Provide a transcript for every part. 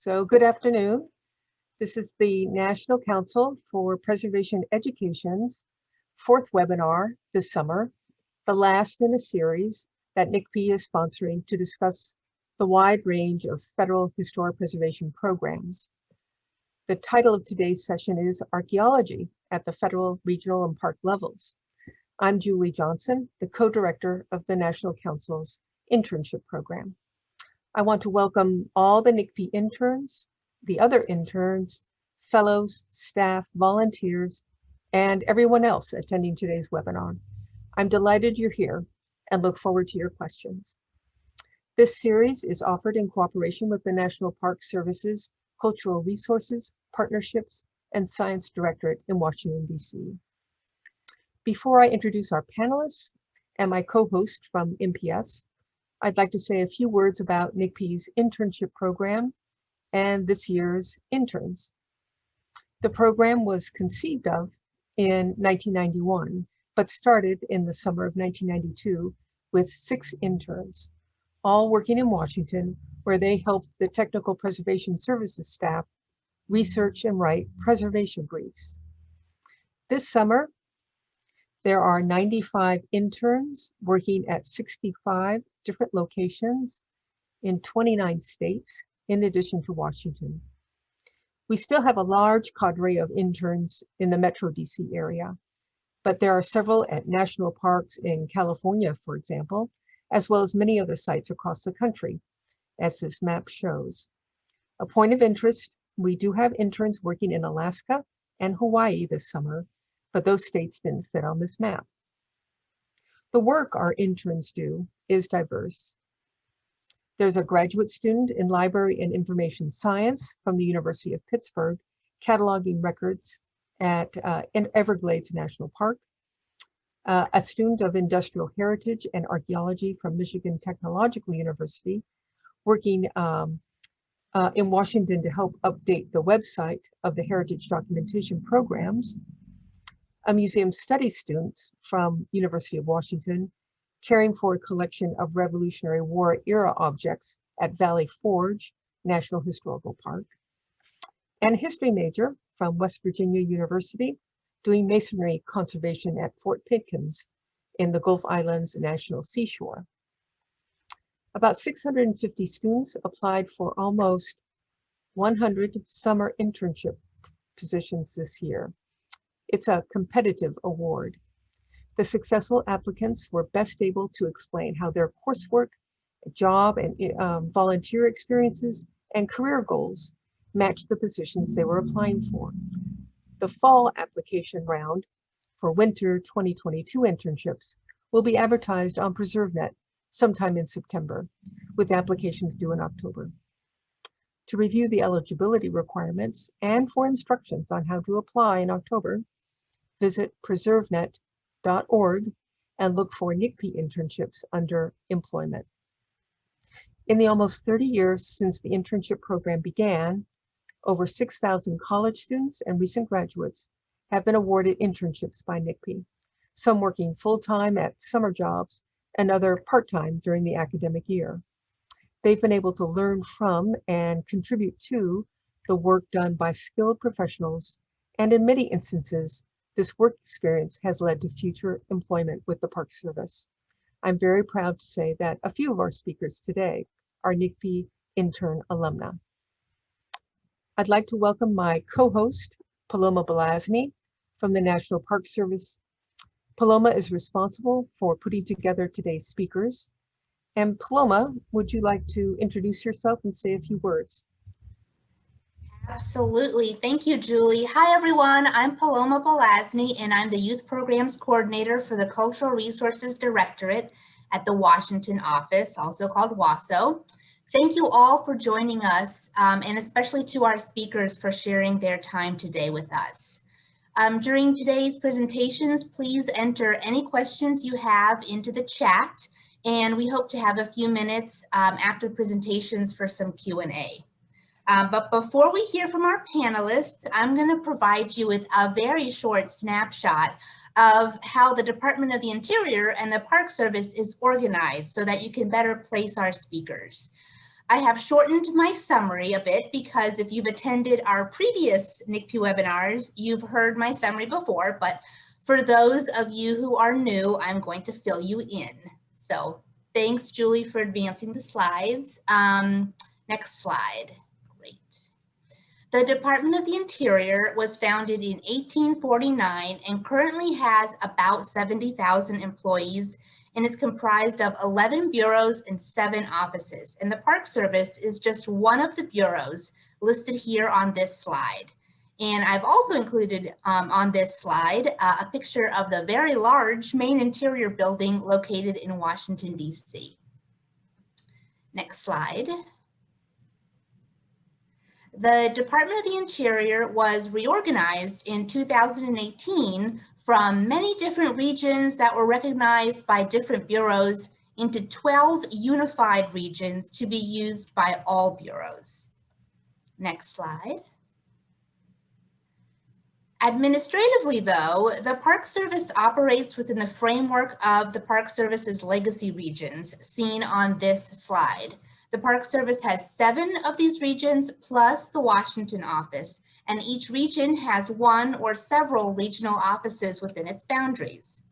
So good afternoon. This is the National Council for Preservation Education's fourth webinar this summer, the last in a series that NCPE is sponsoring to discuss the wide range of federal historic preservation programs. The title of today's session is Archaeology at the Federal, Regional, and Park levels. I'm Julie Johnson, the co-director of the National Council's internship program. I want to welcome all the NCPE interns, the other interns, fellows, staff, volunteers, and everyone else attending today's webinar. I'm delighted you're here and look forward to your questions. This series is offered in cooperation with the National Park Service's Cultural Resources, Partnerships, and Science Directorate in Washington, D.C. Before I introduce our panelists and my co-host from NPS, I'd like to say a few words about NCPE's internship program and this year's interns. The program was conceived of in 1991, but started in the summer of 1992 with 6 interns, all working in Washington, where they helped the Technical Preservation Services staff research and write preservation briefs. This summer, there are 95 interns working at 65 different locations in 29 states, in addition to Washington. We still have a large cadre of interns in the Metro DC area, but there are several at national parks in California, for example, as well as many other sites across the country, as this map shows. A point of interest, we do have interns working in Alaska and Hawaii this summer, but those states didn't fit on this map. The work our interns do is diverse. There's a graduate student in Library and Information Science from the University of Pittsburgh, cataloging records at Everglades National Park, a student of Industrial Heritage and Archaeology from Michigan Technological University, working in Washington to help update the website of the Heritage Documentation Programs, a museum studies student from University of Washington, caring for a collection of Revolutionary War era objects at Valley Forge National Historical Park, and a history major from West Virginia University, doing masonry conservation at Fort Pickens in the Gulf Islands National Seashore. About 650 students applied for almost 100 summer internship positions this year. It's a competitive award. The successful applicants were best able to explain how their coursework, job, and volunteer experiences and career goals matched the positions they were applying for. The fall application round for winter 2022 internships will be advertised on PreserveNet sometime in September, with applications due in October. To review the eligibility requirements and for instructions on how to apply in October, visit preservenet.org and look for NCPE internships under Employment. In the almost 30 years since the internship program began, over 6,000 college students and recent graduates have been awarded internships by NCPE, some working full-time at summer jobs and other part-time during the academic year. They've been able to learn from and contribute to the work done by skilled professionals, and in many instances, this work experience has led to future employment with the Park Service. I'm very proud to say that a few of our speakers today are NCPE intern alumni. I'd like to welcome my co-host, Paloma Belazny from the National Park Service. Paloma is responsible for putting together today's speakers. And Paloma, would you like to introduce yourself and say a few words? Absolutely. Thank you, Julie. Hi, everyone. I'm Paloma Belazny, and I'm the Youth Programs Coordinator for the Cultural Resources Directorate at the Washington office, also called WASO. Thank you all for joining us, and especially to our speakers for sharing their time today with us. During today's presentations, please enter any questions you have into the chat, and we hope to have a few minutes after the presentations for some Q&A. But before we hear from our panelists, I'm going to provide you with a very short snapshot of how the Department of the Interior and the Park Service is organized so that you can better place our speakers. I have shortened my summary a bit because if you've attended our previous NCPE webinars, you've heard my summary before, but for those of you who are new, I'm going to fill you in. So thanks, Julie, for advancing the slides. Next slide. Great. The Department of the Interior was founded in 1849 and currently has about 70,000 employees and is comprised of 11 bureaus and 7 offices. And the Park Service is just one of the bureaus listed here on this slide. And I've also included on this slide a picture of the very large main interior building located in Washington, D.C. Next slide. The Department of the Interior was reorganized in 2018 from many different regions that were recognized by different bureaus into 12 unified regions to be used by all bureaus. Next slide. Administratively, though, the Park Service operates within the framework of the Park Service's legacy regions seen on this slide. The Park Service has 7 of these regions plus the Washington office, and each region has one or several regional offices within its boundaries.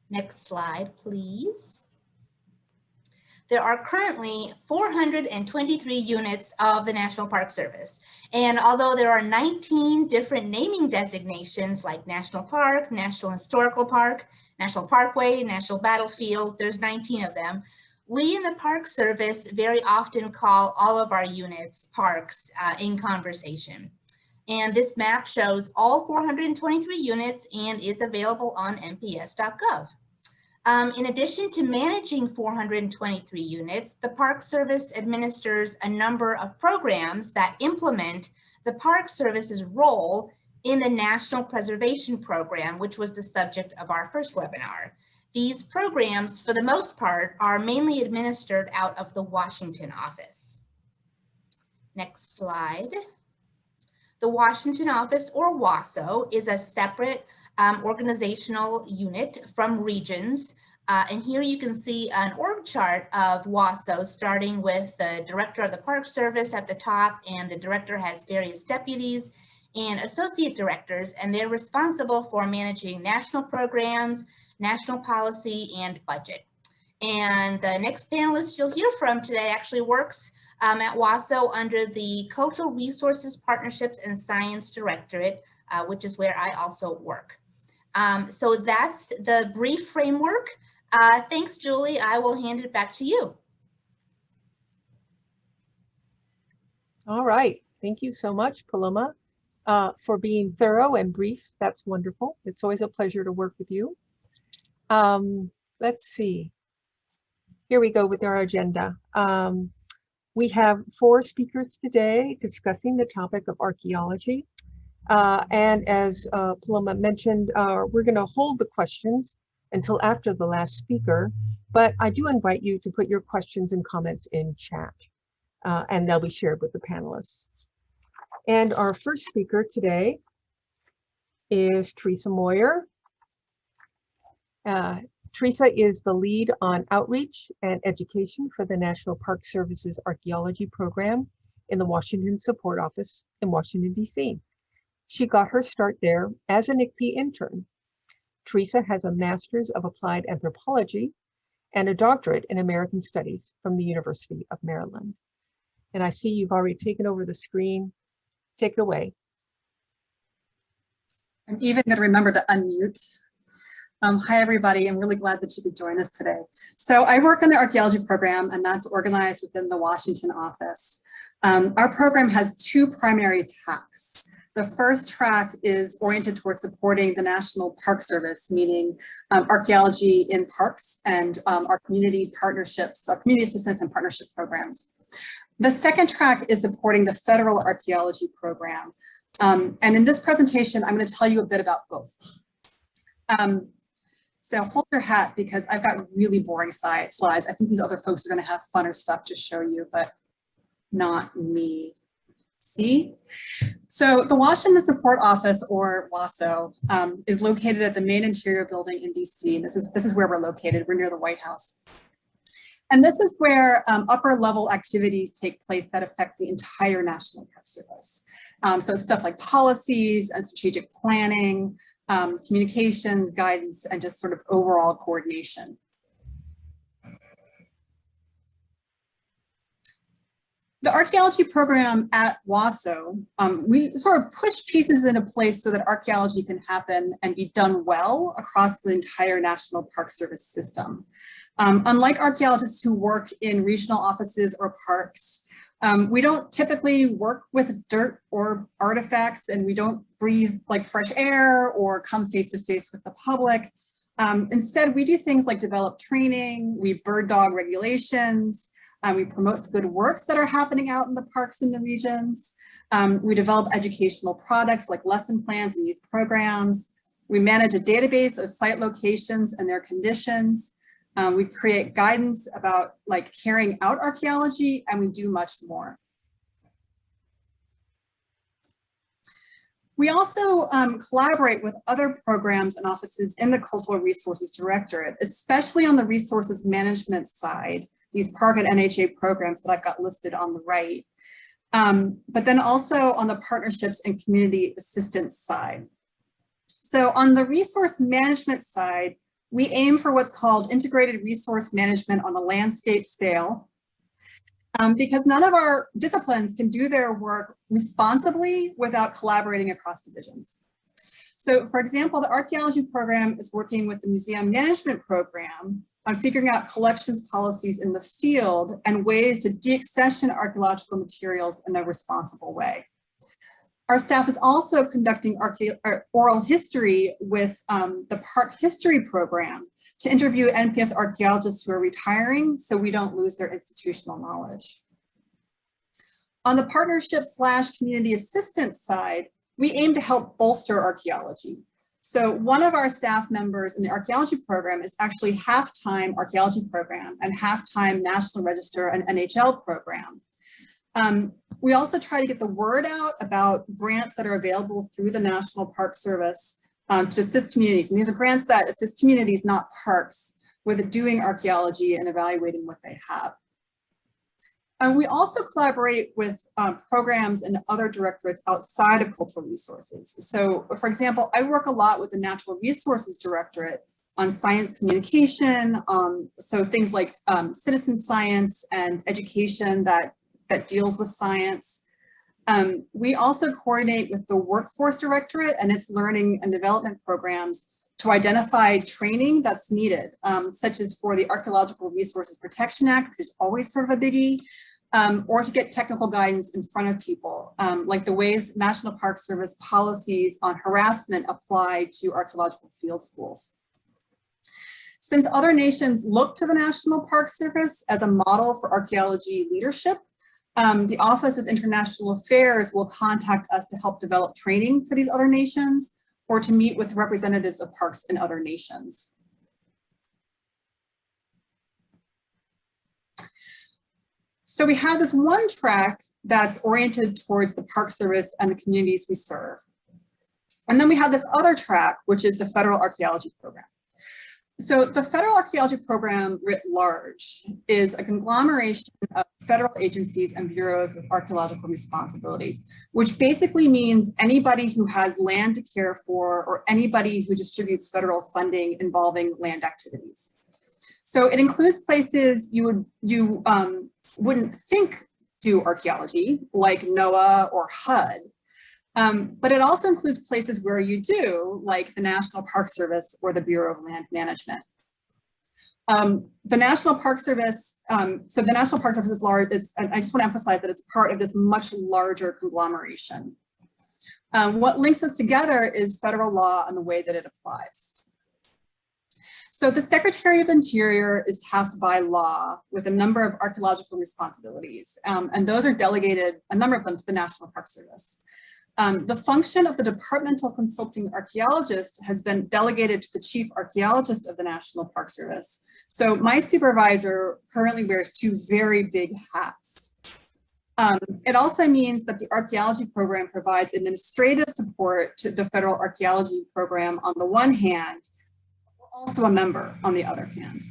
Next slide, please. There are currently 423 units of the National Park Service. And although there are 19 different naming designations like National Park, National Historical Park, National Parkway, National Battlefield, there's 19 of them, we in the Park Service very often call all of our units parks in conversation. And this map shows all 423 units and is available on nps.gov. In addition to managing 423 units, the Park Service administers a number of programs that implement the Park Service's role in the National Preservation Program, which was the subject of our first webinar. These programs, for the most part, are mainly administered out of the Washington office. Next slide. The Washington office, or WASO, is a separate organizational unit from regions. And here you can see an org chart of WASO, starting with the director of the Park Service at the top, and the director has various deputies and associate directors, and they're responsible for managing national programs, national policy, and budget. And the next panelist you'll hear from today actually works at WASO under the Cultural Resources Partnerships and Science Directorate, which is where I also work. So that's the brief framework. Thanks, Julie. I will hand it back to you. All right. Thank you so much, Paloma, for being thorough and brief. That's wonderful. It's always a pleasure to work with you. Let's see. Here we go with our agenda. We have 4 speakers today discussing the topic of archaeology. And as Paloma mentioned, we're going to hold the questions until after the last speaker, but I do invite you to put your questions and comments in chat, and they'll be shared with the panelists. And our first speaker today is Teresa Moyer. Teresa is the lead on outreach and education for the National Park Service's Archeology Program in the Washington Support Office in Washington, D.C. She got her start there as a NCPE intern. Teresa has a Master's of Applied Anthropology and a doctorate in American Studies from the University of Maryland. And I see you've already taken over the screen. Take it away. I'm even going to remember to unmute. Hi, everybody. I'm really glad that you could join us today. So I work in the archaeology program, and that's organized within the Washington office. Our program has 2 primary tracks. The first track is oriented towards supporting the National Park Service, meaning archaeology in parks and our community partnerships, our community assistance and partnership programs. The second track is supporting the Federal Archeology Program. And in this presentation, I'm going to tell you a bit about both. So hold your hat because I've got really boring slides. I think these other folks are going to have funner stuff to show you, but not me. See? So the Washington Support Office, or WASO, is located at the main interior building in DC. This is where we're located. We're near the White House. And this is where upper level activities take place that affect the entire National Park Service. So stuff like policies and strategic planning, communications, guidance, and just sort of overall coordination. The archaeology program at WASO, we sort of push pieces into place so that archaeology can happen and be done well across the entire National Park Service system. Unlike archaeologists who work in regional offices or parks, we don't typically work with dirt or artifacts, and we don't breathe like fresh air or come face to face with the public. Instead, we do things like develop training, we bird dog regulations, we promote the good works that are happening out in the parks in the regions. We develop educational products like lesson plans and youth programs. We manage a database of site locations and their conditions. We create guidance about like carrying out archaeology, and we do much more. We also collaborate with other programs and offices in the Cultural Resources Directorate, especially on the resources management side, these park and NHA programs that I've got listed on the right, but then also on the partnerships and community assistance side. So on the resource management side, we aim for what's called integrated resource management on a landscape scale, because none of our disciplines can do their work responsibly without collaborating across divisions. So for example, the archaeology program is working with the museum management program on figuring out collections policies in the field and ways to deaccession archaeological materials in a responsible way. Our staff is also conducting oral history with the Park History Program to interview NPS archaeologists who are retiring so we don't lose their institutional knowledge. On the partnership/community assistance side, we aim to help bolster archaeology. So one of our staff members in the archaeology program is actually half-time archaeology program and half-time National Register and NHL program. We also try to get the word out about grants that are available through the National Park Service to assist communities. And these are grants that assist communities, not parks, with doing archaeology and evaluating what they have. We also collaborate with programs and other directorates outside of cultural resources. So for example, I work a lot with the Natural Resources Directorate on science communication, so things like citizen science and education that deals with science. We also coordinate with the Workforce Directorate and its learning and development programs to identify training that's needed, such as for the Archaeological Resources Protection Act, which is always sort of a biggie, or to get technical guidance in front of people, like the ways National Park Service policies on harassment apply to archaeological field schools. Since other nations look to the National Park Service as a model for archaeology leadership, the Office of International Affairs will contact us to help develop training for these other nations or to meet with representatives of parks in other nations. So we have this one track that's oriented towards the Park Service and the communities we serve. And then we have this other track, which is the Federal Archeology Program. So the Federal Archeology Program writ large is a conglomeration of federal agencies and bureaus with archaeological responsibilities, which basically means anybody who has land to care for or anybody who distributes federal funding involving land activities. So it includes places you wouldn't think do archaeology, like NOAA or HUD. But it also includes places where you do, like the National Park Service or the Bureau of Land Management. The National Park Service, so the National Park Service is large, and I just want to emphasize that it's part of this much larger conglomeration. What links us together is federal law and the way that it applies. So the Secretary of the Interior is tasked by law with a number of archaeological responsibilities, and those are delegated, a number of them, to the National Park Service. The function of the departmental consulting archaeologist has been delegated to the chief archaeologist of the National Park Service. So my supervisor currently wears two very big hats. It also means that the archaeology program provides administrative support to the Federal Archeology Program on the one hand, we're also a member on the other hand.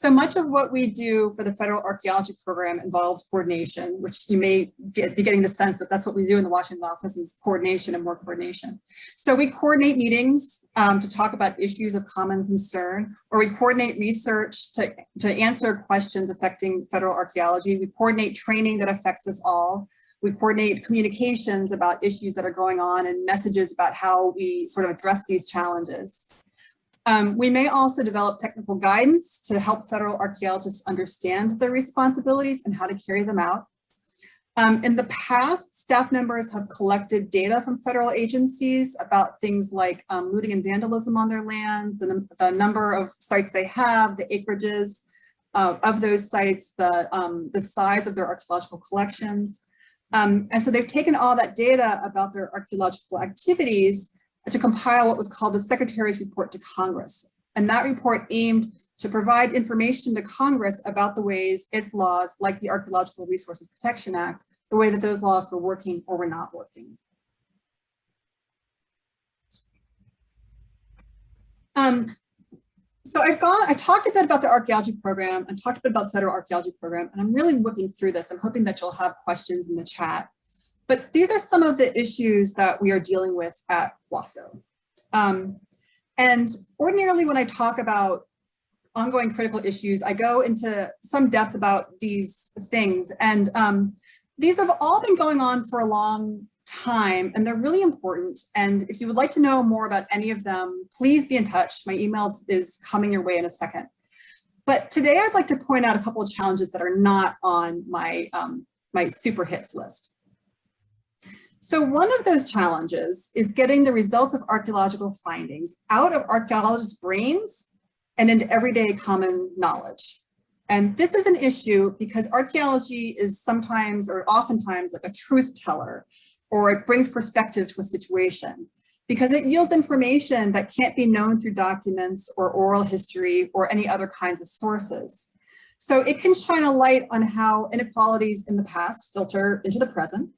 So much of what we do for the Federal Archeology Program involves coordination, which you may be getting the sense that that's what we do in the Washington office is coordination and more coordination. So we coordinate meetings to talk about issues of common concern, or we coordinate research to answer questions affecting federal archaeology. We coordinate training that affects us all. We coordinate communications about issues that are going on and messages about how we sort of address these challenges. We may also develop technical guidance to help federal archaeologists understand their responsibilities and how to carry them out. In the past, staff members have collected data from federal agencies about things like looting and vandalism on their lands, the number of sites they have, the acreages of those sites, the size of their archaeological collections. And so they've taken all that data about their archaeological activities to compile what was called the Secretary's Report to Congress. And that report aimed to provide information to Congress about the ways its laws, like the Archaeological Resources Protection Act, the way that those laws were working or were not working. So I talked a bit about the archaeology program and talked a bit about the Federal Archeology Program, and I'm really whipping through this. I'm hoping that you'll have questions in the chat. But these are some of the issues that we are dealing with at WASO. And ordinarily when I talk about ongoing critical issues, I go into some depth about these things. And these have all been going on for a long time, and they're really important. And if you would like to know more about any of them, please be in touch. My email is coming your way in a second. But today I'd like to point out a couple of challenges that are not on my, my super hits list. So one of those challenges is getting the results of archaeological findings out of archaeologists' brains and into everyday common knowledge. And this is an issue because archaeology is sometimes or oftentimes like a truth teller, or it brings perspective to a situation because it yields information that can't be known through documents or oral history or any other kinds of sources. So it can shine a light on how inequalities in the past filter into the present.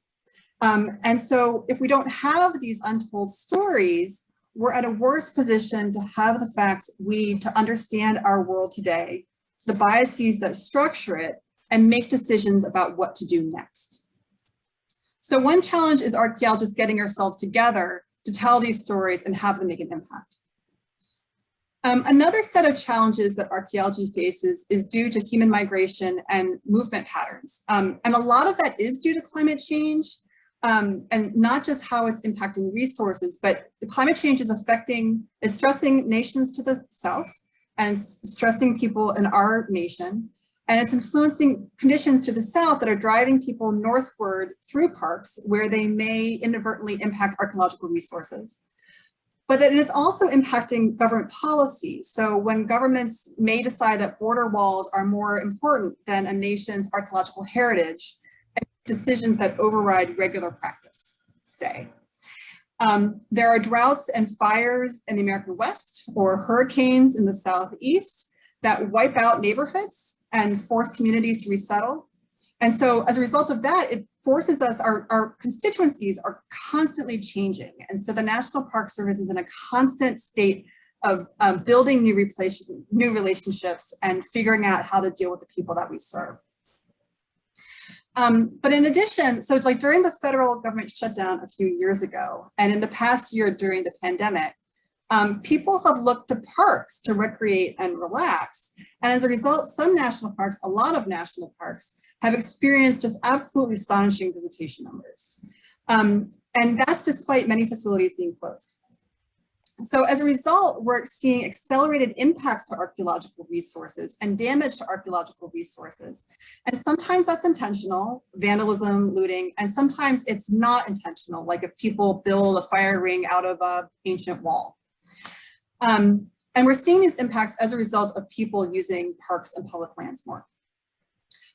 And so if we don't have these untold stories, we're at a worse position to have the facts we need to understand our world today, the biases that structure it, and make decisions about what to do next. So one challenge is archaeologists getting ourselves together to tell these stories and have them make an impact. Another set of challenges that archaeology faces is due to human migration and movement patterns. And a lot of that is due to climate change. And not just how it's impacting resources, but the climate change is stressing nations to the south and stressing people in our nation. And it's influencing conditions to the south that are driving people northward through parks where they may inadvertently impact archaeological resources. But then it's also impacting government policy. So when governments may decide that border walls are more important than a nation's archaeological heritage, decisions that override regular practice, say. There are droughts and fires in the American West or hurricanes in the Southeast that wipe out neighborhoods and force communities to resettle. And so as a result of that, it forces us, our constituencies are constantly changing. And so the National Park Service is in a constant state of building new relationships and figuring out how to deal with the people that we serve. But in addition, so like during the federal government shutdown a few years ago, and in the past year during the pandemic, people have looked to parks to recreate and relax. And as a result, some national parks, a lot of national parks, have experienced just absolutely astonishing visitation numbers. And that's despite many facilities being closed. So as a result, we're seeing accelerated impacts to archaeological resources and damage to archaeological resources. And sometimes that's intentional, vandalism, looting, and sometimes it's not intentional, like if people build a fire ring out of an ancient wall. And we're seeing these impacts as a result of people using parks and public lands more.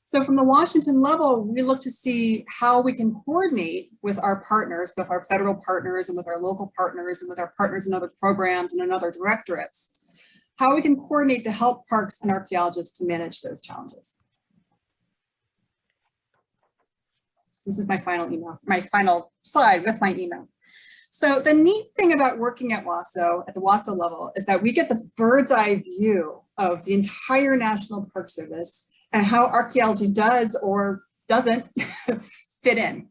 So from the Washington level, we look to see how we can coordinate with our partners, with our federal partners and with our local partners and with our partners in other programs and in other directorates, how we can coordinate to help parks and archaeologists to manage those challenges. This is my final email, my final slide with my email. So the neat thing about working at WASO, at the WASO level, is that we get this bird's eye view of the entire National Park Service and how archaeology does or doesn't fit in.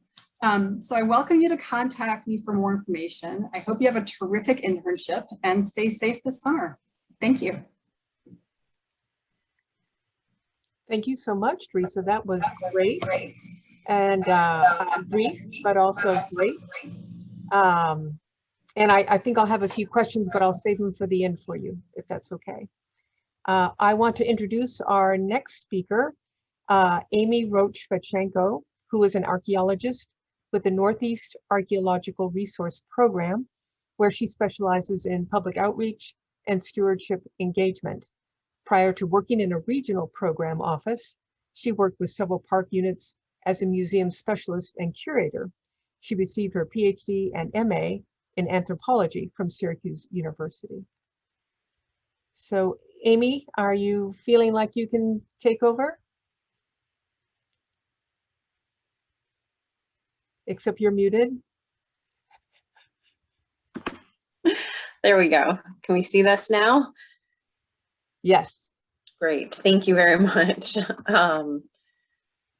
So I welcome you to contact me for more information. I hope you have a terrific internship and stay safe this summer. Thank you. Thank you so much, Teresa. That was great and brief, but also great. And I think I'll have a few questions, but I'll save them for the end for you, if that's okay. I want to introduce our next speaker, Amy Roache-Fedchenko, who is an archaeologist with the Northeast Archeological Resource Program, where she specializes in public outreach and stewardship engagement. Prior to working in a regional program office, she worked with several park units as a museum specialist and curator. She received her PhD and MA in anthropology from Syracuse University. So Amy, are you feeling like you can take over? Except you're muted. There we go. Can we see this now? Yes. Great. Thank you very much.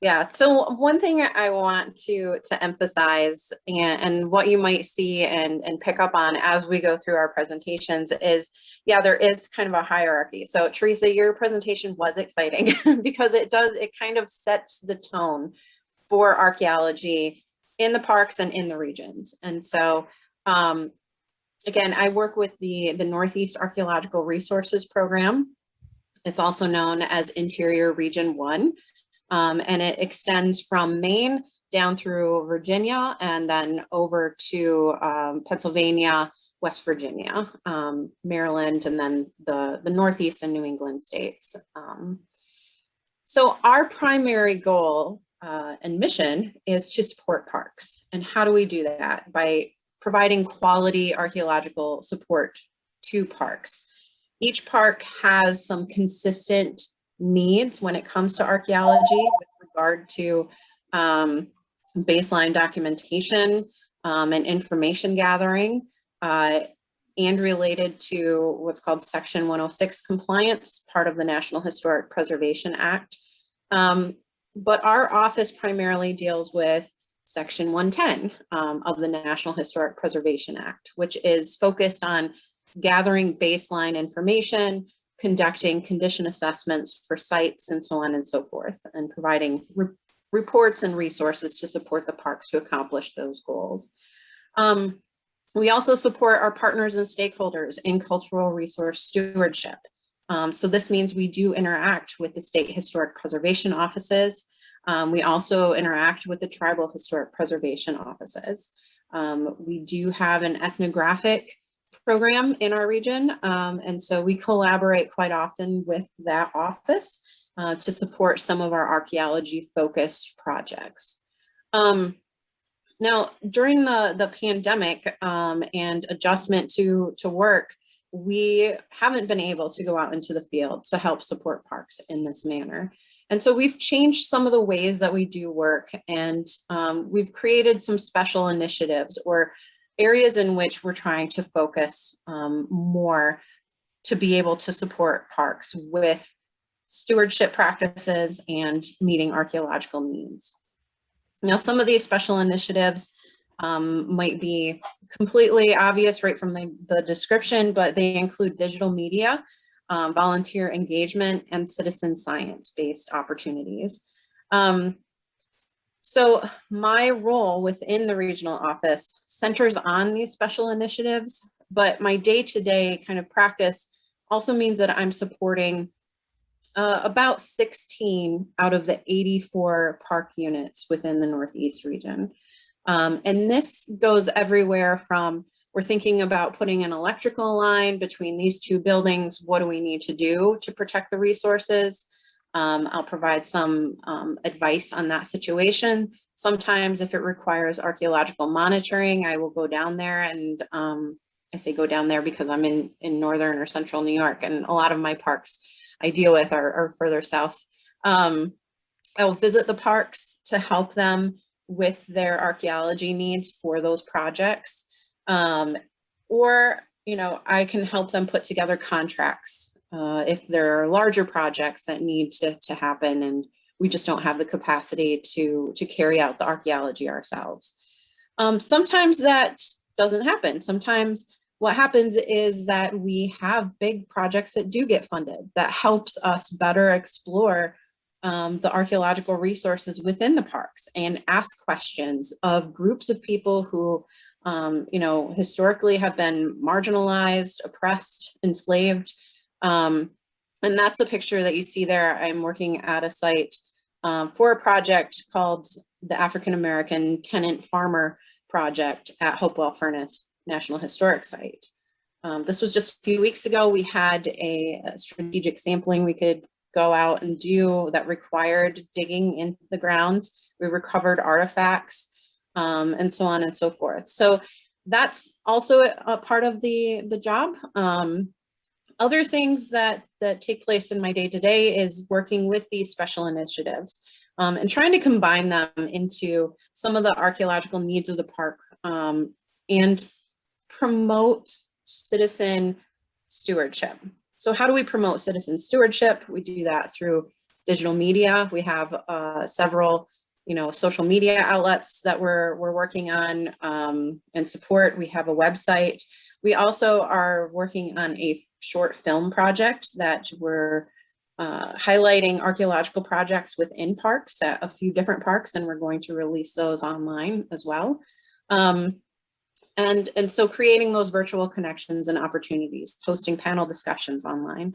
Yeah, so one thing I want to emphasize and what you might see and pick up on as we go through our presentations is, yeah, there is kind of a hierarchy. So Teresa, your presentation was exciting because it kind of sets the tone for archaeology in the parks and in the regions. And so, again, I work with the Northeast Archeological Resources Program. It's also known as Interior Region 1, and it extends from Maine down through Virginia and then over to Pennsylvania, West Virginia, Maryland, and then the Northeast and New England states. So our primary goal and mission is to support parks. And how do we do that? By providing quality archaeological support to parks. Each park has some consistent needs when it comes to archaeology with regard to baseline documentation and information gathering and related to what's called Section 106 compliance, part of the National Historic Preservation Act. But our office primarily deals with Section 110 of the National Historic Preservation Act, which is focused on gathering baseline information, conducting condition assessments for sites and so on and so forth, and providing reports and resources to support the parks to accomplish those goals. We also support our partners and stakeholders in cultural resource stewardship. So this means we do interact with the state historic preservation offices. We also interact with the tribal historic preservation offices. We do have an ethnographic program in our region, and so we collaborate quite often with that office to support some of our archaeology focused projects. Now, during the pandemic and adjustment to work, we haven't been able to go out into the field to help support parks in this manner. And so we've changed some of the ways that we do work, and we've created some special initiatives or areas in which we're trying to focus more to be able to support parks with stewardship practices and meeting archaeological needs. Now, some of these special initiatives might be completely obvious right from the description, but they include digital media, volunteer engagement, and citizen science-based opportunities. So my role within the regional office centers on these special initiatives, but my day-to-day kind of practice also means that I'm supporting about 16 out of the 84 park units within the Northeast region. And this goes everywhere from, we're thinking about putting an electrical line between these two buildings. What do we need to do to protect the resources? I'll provide some advice on that situation. Sometimes if it requires archaeological monitoring, I will go down there, and I say go down there because I'm in northern or central New York, and a lot of my parks I deal with are further south. I will visit the parks to help them with their archaeology needs for those projects. Or, you know, I can help them put together contracts if there are larger projects that need to happen and we just don't have the capacity to carry out the archaeology ourselves. Sometimes that doesn't happen. Sometimes what happens is that we have big projects that do get funded that helps us better explore the archaeological resources within the parks and ask questions of groups of people who, you know, historically have been marginalized, oppressed, enslaved. And that's the picture that you see there. I'm working at a site for a project called the African American Tenant Farmer Project at Hopewell Furnace National Historic Site. This was just a few weeks ago. We had a strategic sampling we could go out and do that required digging into the grounds. We recovered artifacts and so on and so forth. So that's also a part of the job. Other things that take place in my day-to-day is working with these special initiatives and trying to combine them into some of the archaeological needs of the park and promote citizen stewardship. So how do we promote citizen stewardship? We do that through digital media. We have several, you know, social media outlets that we're working on and support. We have a website. We also are working on a short film project that we're highlighting archaeological projects within parks at a few different parks, and we're going to release those online as well. And so creating those virtual connections and opportunities, hosting panel discussions online.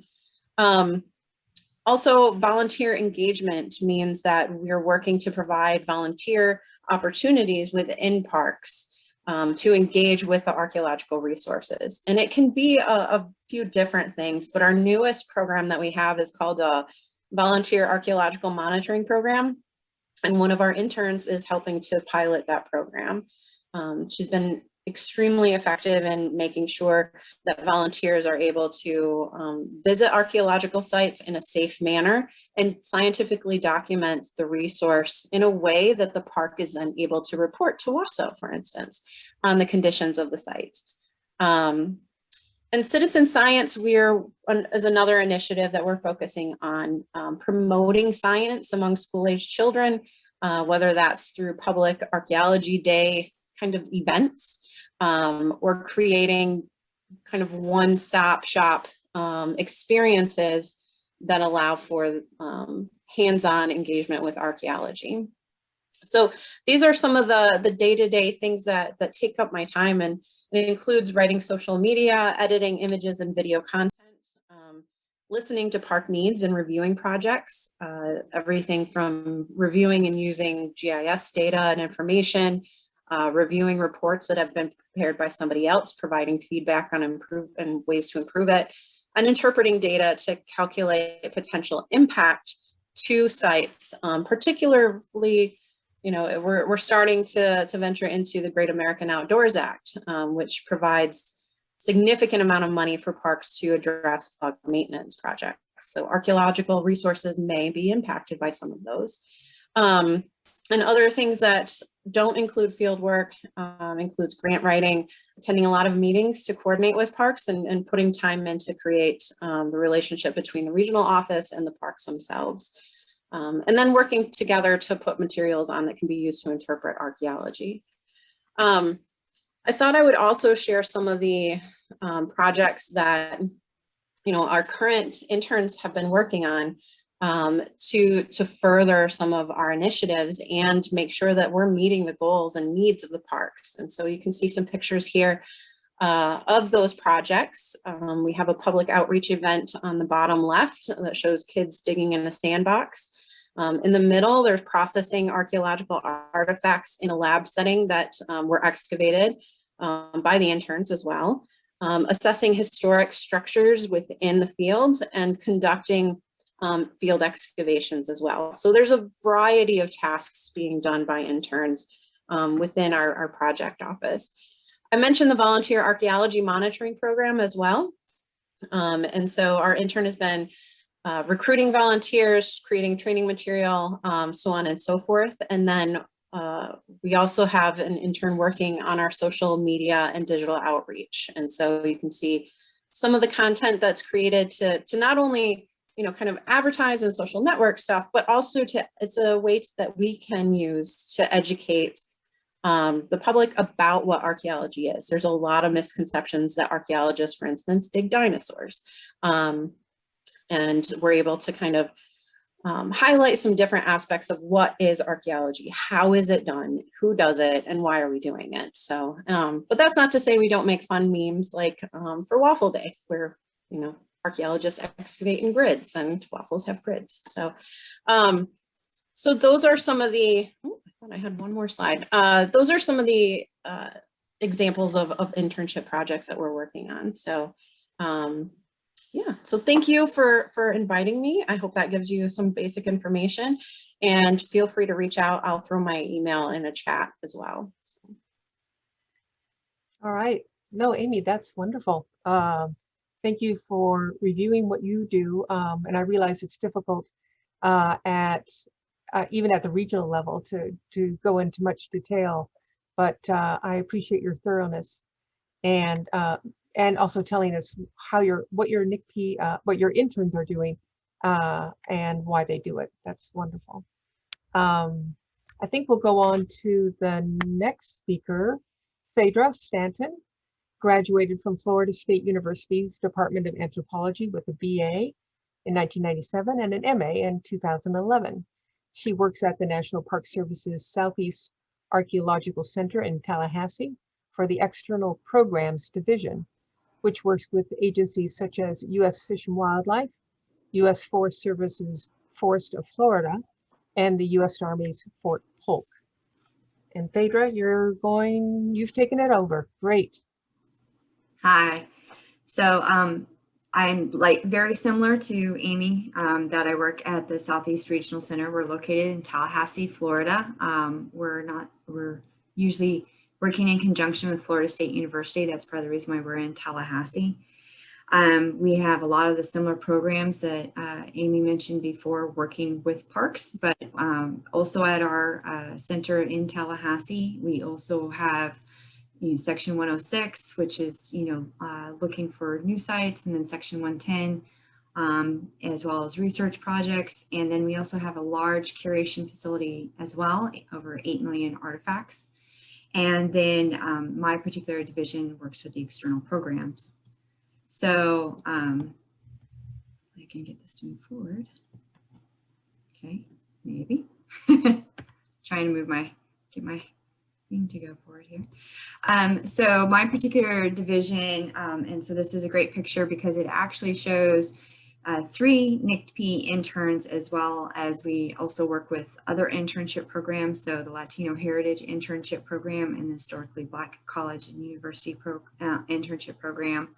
Also, volunteer engagement means that we're working to provide volunteer opportunities within parks to engage with the archaeological resources. And it can be a few different things, but our newest program that we have is called a Volunteer Archaeological Monitoring Program. And one of our interns is helping to pilot that program. She's been extremely effective in making sure that volunteers are able to visit archaeological sites in a safe manner and scientifically document the resource in a way that the park is then able to report to WASO, for instance, on the conditions of the site. And citizen science is another initiative that we're focusing on promoting science among school-aged children, whether that's through public archaeology day kind of events, or creating kind of one-stop shop experiences that allow for hands-on engagement with archaeology. So these are some of the day-to-day things that take up my time, and it includes writing social media, editing images and video content, listening to park needs and reviewing projects, everything from reviewing and using GIS data and information, reviewing reports that have been prepared by somebody else, providing feedback on ways to improve it, and interpreting data to calculate potential impact to sites. Particularly, you know, we're starting to venture into the Great American Outdoors Act, which provides significant amount of money for parks to address bug maintenance projects. So archaeological resources may be impacted by some of those. And other things that don't include field work includes grant writing, attending a lot of meetings to coordinate with parks, and putting time in to create the relationship between the regional office and the parks themselves. And then working together to put materials on that can be used to interpret archaeology. I thought I would also share some of the projects that, you know, our current interns have been working on to further some of our initiatives and make sure that we're meeting the goals and needs of the parks. And so you can see some pictures here of those projects. We have a public outreach event on the bottom left that shows kids digging in a sandbox. In the middle, there's processing archaeological artifacts in a lab setting that were excavated by the interns as well. Assessing historic structures within the fields and conducting field excavations as well. So there's a variety of tasks being done by interns within our project office. I mentioned the Volunteer Archaeology Monitoring Program as well. And so our intern has been recruiting volunteers, creating training material, so on and so forth. And then we also have an intern working on our social media and digital outreach. And so you can see some of the content that's created to not only, you know, kind of advertise and social network stuff, but also it's a way that we can use to educate the public about what archaeology is. There's a lot of misconceptions that archaeologists, for instance, dig dinosaurs. And we're able to kind of highlight some different aspects of what is archaeology, how is it done, who does it, and why are we doing it. So, but that's not to say we don't make fun memes like for Waffle Day, where, you know, archaeologists excavate in grids and waffles have grids. So, so those are some of the, oh, I thought I had one more slide. Those are some of the examples of internship projects that we're working on. So, yeah, so thank you for inviting me. I hope that gives you some basic information, and feel free to reach out. I'll throw my email in a chat as well. So. All right. No, Amy, that's wonderful. Thank you for reviewing what you do. And I realize it's difficult even at the regional level to go into much detail, but I appreciate your thoroughness and also telling us what your NCPE, what your interns are doing and why they do it. That's wonderful. I think we'll go on to the next speaker, Thadra Stanton. Graduated from Florida State University's Department of Anthropology with a BA in 1997 and an MA in 2011. She works at the National Park Service's Southeast Archeological Center in Tallahassee for the External Programs Division, which works with agencies such as U.S. Fish and Wildlife, U.S. Forest Service's Forest of Florida, and the U.S. Army's Fort Polk. And Thadra, you've taken it over. Great. Hi. So I'm very similar to Amy, that I work at the Southeast Regional Center. We're located in Tallahassee, Florida. We're usually working in conjunction with Florida State University. That's part of the reason why we're in Tallahassee. We have a lot of the similar programs that Amy mentioned before, working with parks, but also at our center in Tallahassee, we also have Section 106, which is, looking for new sites, and then Section 110, as well as research projects. And then we also have a large curation facility as well, over 8 million artifacts. And then my particular division works with the external programs. So I can get this to move forward. Okay, maybe. Trying to get my thing to go forward here. So my particular division, and so this is a great picture because it actually shows 3 NCPE interns, as well as we also work with other internship programs. So the Latino Heritage Internship Program and the Historically Black College and University Internship Program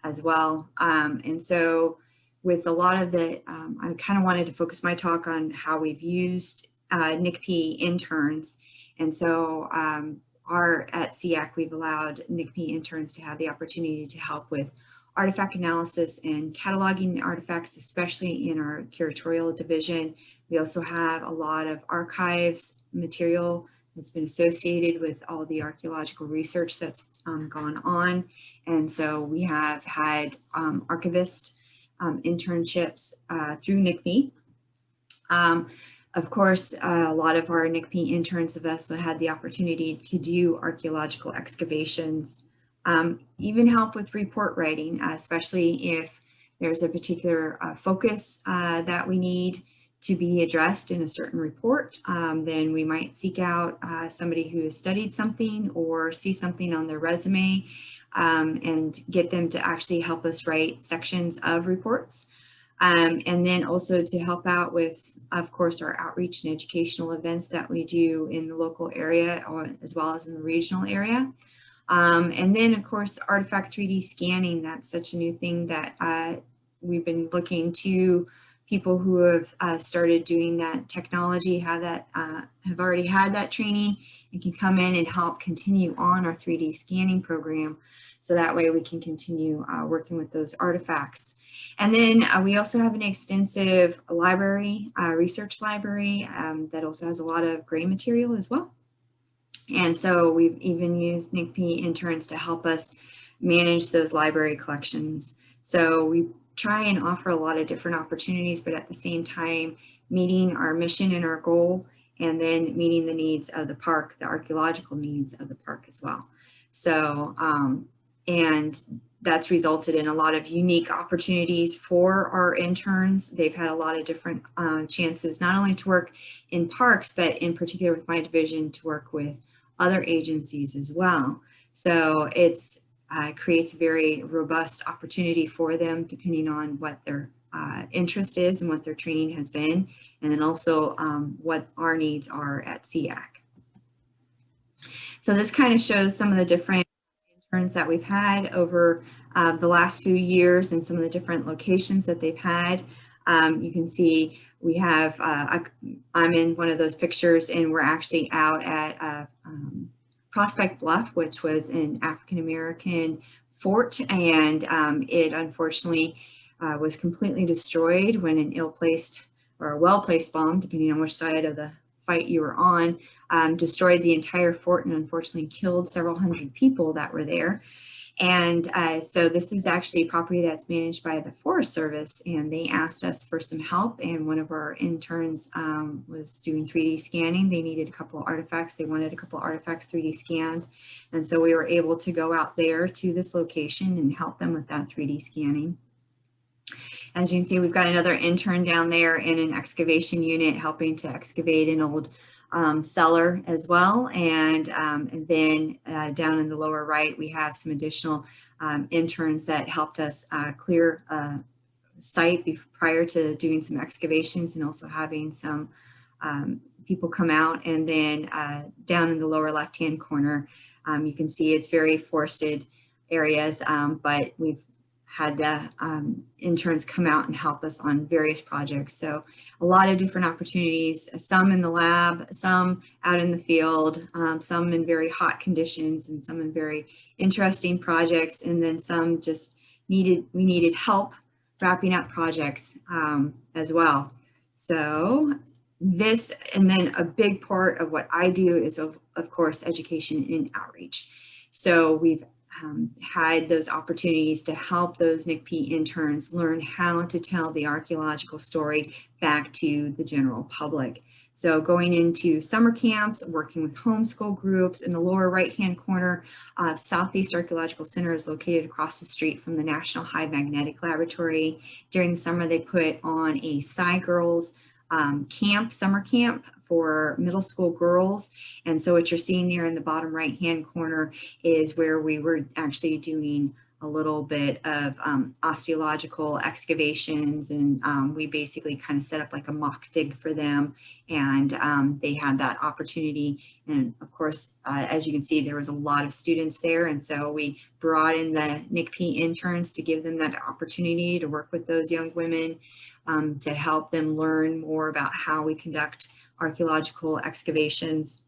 as well. And so with a lot of the, I kind of wanted to focus my talk on how we've used NCPE interns. And so at SEAC, we've allowed NCPE interns to have the opportunity to help with artifact analysis and cataloging the artifacts, especially in our curatorial division. We also have a lot of archives material that's been associated with all the archaeological research that's gone on. And so we have had archivist internships through NCPE. Of course, a lot of our NCPE interns have also had the opportunity to do archaeological excavations, even help with report writing, especially if there's a particular focus that we need to be addressed in a certain report. Then we might seek out somebody who has studied something or see something on their resume and get them to actually help us write sections of reports. And then also to help out with, of course, our outreach and educational events that we do in the local area, or as well as in the regional area. And then, of course, artifact 3D scanning. That's such a new thing that we've been looking to people who have started doing that technology, have already had that training, and can come in and help continue on our 3D scanning program. So that way we can continue working with those artifacts. And then we also have an extensive library, research library that also has a lot of gray material as well. And so we've even used NCPE interns to help us manage those library collections. So we try and offer a lot of different opportunities, but at the same time, meeting our mission and our goal, and then meeting the needs of the park, the archaeological needs of the park as well. So, and that's resulted in a lot of unique opportunities for our interns. They've had a lot of different chances, not only to work in parks, but in particular with my division, to work with other agencies as well. So it's creates a very robust opportunity for them, depending on what their interest is and what their training has been, and then also what our needs are at SEAC. So this kind of shows some of the different interns that we've had over the last few years and some of the different locations that they've had. You can see we have, I'm in one of those pictures, and we're actually out at Prospect Bluff, which was an African-American fort, and it unfortunately was completely destroyed when an ill-placed or a well-placed bomb, depending on which side of the fight you were on, destroyed the entire fort and unfortunately killed several hundred people that were there. And so this is actually property that's managed by the Forest Service, and they asked us for some help, and one of our interns was doing 3D scanning. They needed a couple of artifacts. They wanted a couple of artifacts 3D scanned. And so we were able to go out there to this location and help them with that 3D scanning. As you can see, we've got another intern down there in an excavation unit helping to excavate an old cellar as well. And then down in the lower right, we have some additional interns that helped us clear a site prior to doing some excavations, and also having some people come out. And then down in the lower left-hand corner, you can see it's very forested areas, but we've had the interns come out and help us on various projects. So a lot of different opportunities, some in the lab, some out in the field, some in very hot conditions, and some in very interesting projects. And then some just we needed help wrapping up projects as well. So this, and then a big part of what I do is of course, education and outreach. So we've had those opportunities to help those NCPE interns learn how to tell the archaeological story back to the general public. So going into summer camps, working with homeschool groups. In the lower right-hand corner, Southeast Archeological Center is located across the street from the National High Magnetic Laboratory. During the summer, they put on a Sci Girls summer camp for middle school girls. And so what you're seeing there in the bottom right-hand corner is where we were actually doing a little bit of osteological excavations, and we basically kind of set up like a mock dig for them, and they had that opportunity. And of course, as you can see, there was a lot of students there, and so we brought in the NCPE interns to give them that opportunity to work with those young women, to help them learn more about how we conduct archaeological excavations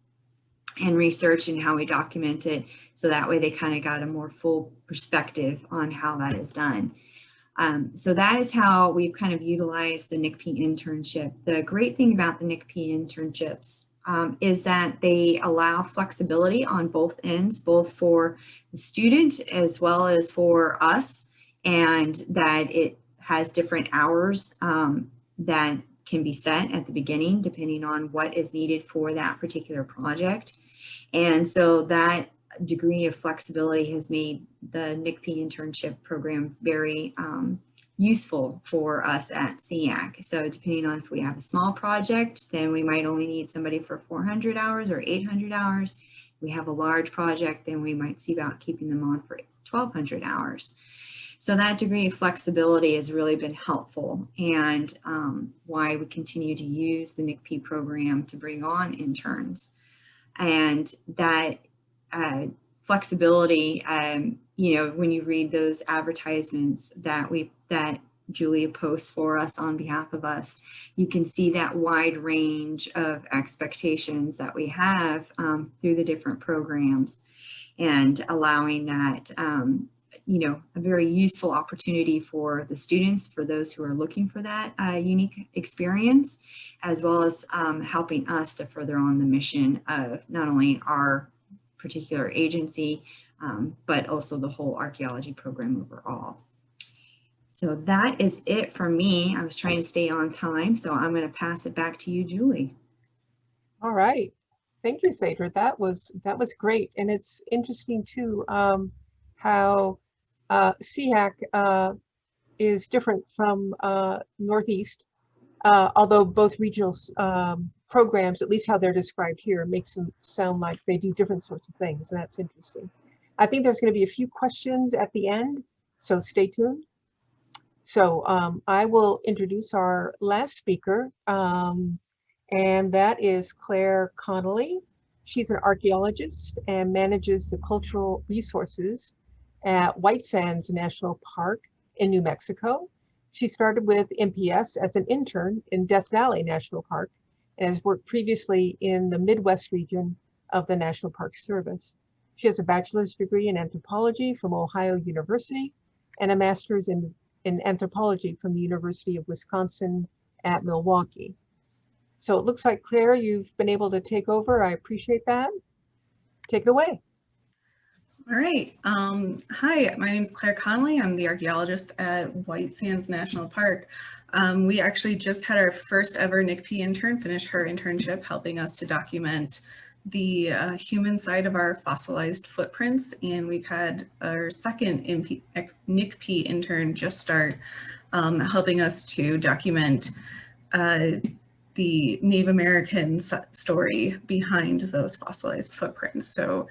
and research and how we document it. So that way they kind of got a more full perspective on how that is done. So that is how we've kind of utilized the NCPE internship. The great thing about the NCPE internships is that they allow flexibility on both ends, both for the student as well as for us, and that it has different hours that can be set at the beginning depending on what is needed for that particular project. And so that degree of flexibility has made the NCPE internship program very useful for us at SEAC. So depending on if we have a small project, then we might only need somebody for 400 hours or 800 hours. If we have a large project, then we might see about keeping them on for 1,200 hours. So that degree of flexibility has really been helpful, and why we continue to use the NCPE program to bring on interns. And that flexibility, you know, when you read those advertisements that Julia posts for us on behalf of us, you can see that wide range of expectations that we have through the different programs, and allowing that a very useful opportunity for the students, for those who are looking for that unique experience, as well as helping us to further on the mission of not only our particular agency, but also the whole archaeology program overall. So that is it for me. I was trying to stay on time, so I'm going to pass it back to you, Julie. All right. Thank you, Thadra. That was great. And it's interesting too, how SEAC is different from Northeast, although both regional programs, at least how they're described here, makes them sound like they do different sorts of things, and that's interesting. I think there's going to be a few questions at the end, so stay tuned. So I will introduce our last speaker, and that is Clare Connelly. She's an archaeologist and manages the cultural resources at White Sands National Park in New Mexico. She started with NPS as an intern in Death Valley National Park and has worked previously in the Midwest region of the National Park Service. She has a bachelor's degree in anthropology from Ohio University and a master's in anthropology from the University of Wisconsin at Milwaukee. So it looks like, Claire, you've been able to take over. I appreciate that. Take it away. All right. Hi, my name is Clare Connelly. I'm the archaeologist at White Sands National Park. We actually just had our first ever NCPE intern finish her internship, helping us to document the human side of our fossilized footprints. And we've had our second NCPE intern just start helping us to document the Native American story behind those fossilized footprints. So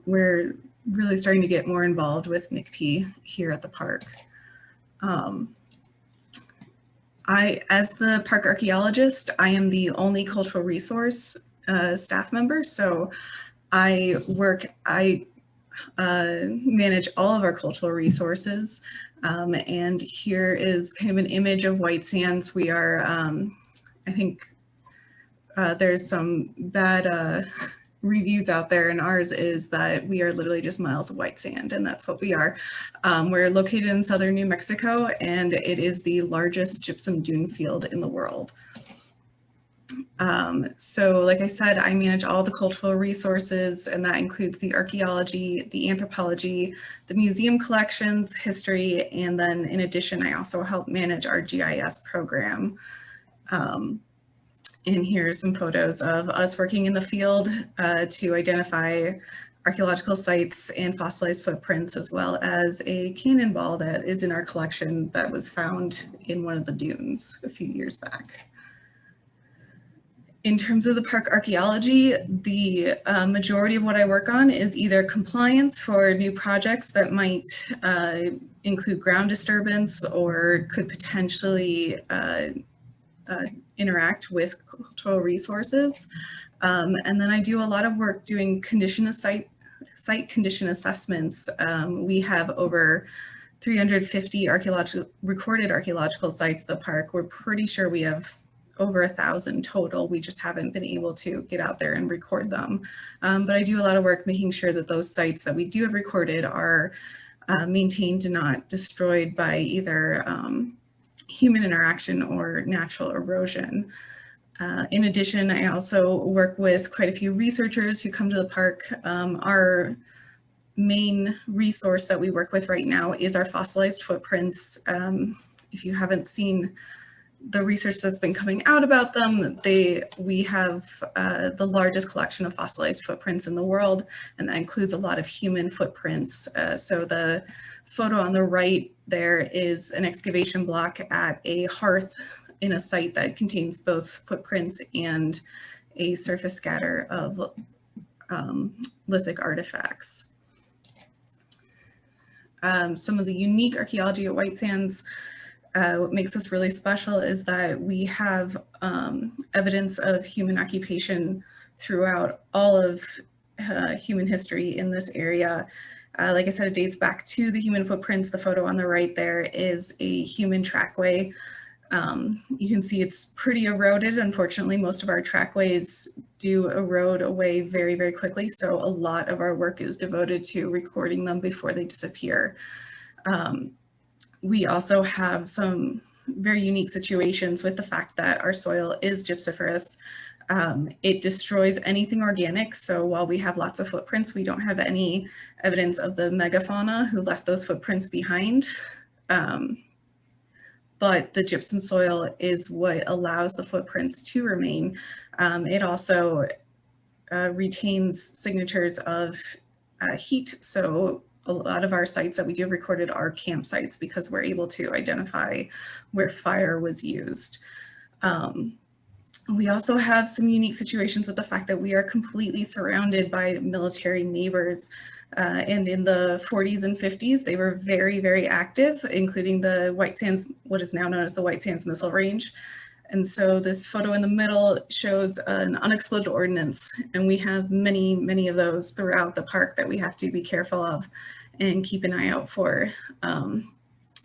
we're really starting to get more involved with NCPE here at the park. As the park archaeologist, I am the only cultural resource staff member. So I manage all of our cultural resources. And here is kind of an image of White Sands. We are, I think there's some bad reviews out there, and ours is that we are literally just miles of white sand, and that's what we are. We're located in southern New Mexico, and it is the largest gypsum dune field in the world. So like I said, I manage all the cultural resources, and that includes the archaeology, the anthropology, the museum collections, history, and then in addition, I also help manage our GIS program. And here's some photos of us working in the field to identify archaeological sites and fossilized footprints, as well as a cannonball that is in our collection that was found in one of the dunes a few years back. In terms of the park archaeology, the majority of what I work on is either compliance for new projects that might include ground disturbance or could potentially interact with cultural resources. And then I do a lot of work doing site condition assessments. We have over 350 recorded archaeological sites at the park. We're pretty sure we have over 1,000 total. We just haven't been able to get out there and record them. But I do a lot of work making sure that those sites that we do have recorded are maintained and not destroyed by either human interaction or natural erosion. In addition, I also work with quite a few researchers who come to the park. Our main resource that we work with right now is our fossilized footprints. If you haven't seen the research that's been coming out about them, we have the largest collection of fossilized footprints in the world, and that includes a lot of human footprints. So the photo on the right there is an excavation block at a hearth in a site that contains both footprints and a surface scatter of lithic artifacts. Some of the unique archaeology at White Sands, what makes us really special is that we have evidence of human occupation throughout all of human history in this area. Like I said, it dates back to the human footprints. The photo on the right there is a human trackway You can see it's pretty eroded. Unfortunately, most of our trackways do erode away very, very quickly. So a lot of our work is devoted to recording them before they disappear. We also have some very unique situations with the fact that our soil is gypsiferous. It destroys anything organic. So while we have lots of footprints, we don't have any evidence of the megafauna who left those footprints behind. But the gypsum soil is what allows the footprints to remain. It also retains signatures of heat. So a lot of our sites that we do have recorded are campsites because we're able to identify where fire was used. We also have some unique situations with the fact that we are completely surrounded by military neighbors. And in the 40s and 50s, they were very, very active, including the White Sands, what is now known as the White Sands Missile Range. And so this photo in the middle shows an unexploded ordnance, and we have many, many of those throughout the park that we have to be careful of and keep an eye out for.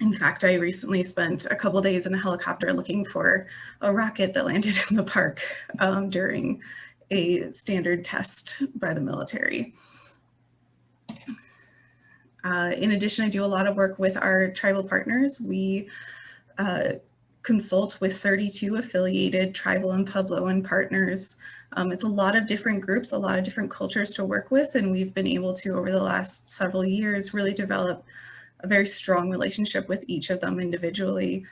In fact, I recently spent a couple days in a helicopter looking for a rocket that landed in the park during a standard test by the military. In addition, I do a lot of work with our tribal partners. We consult with 32 affiliated tribal and Puebloan partners. It's a lot of different groups, a lot of different cultures to work with, and we've been able to, over the last several years, really develop a very strong relationship with each of them individually.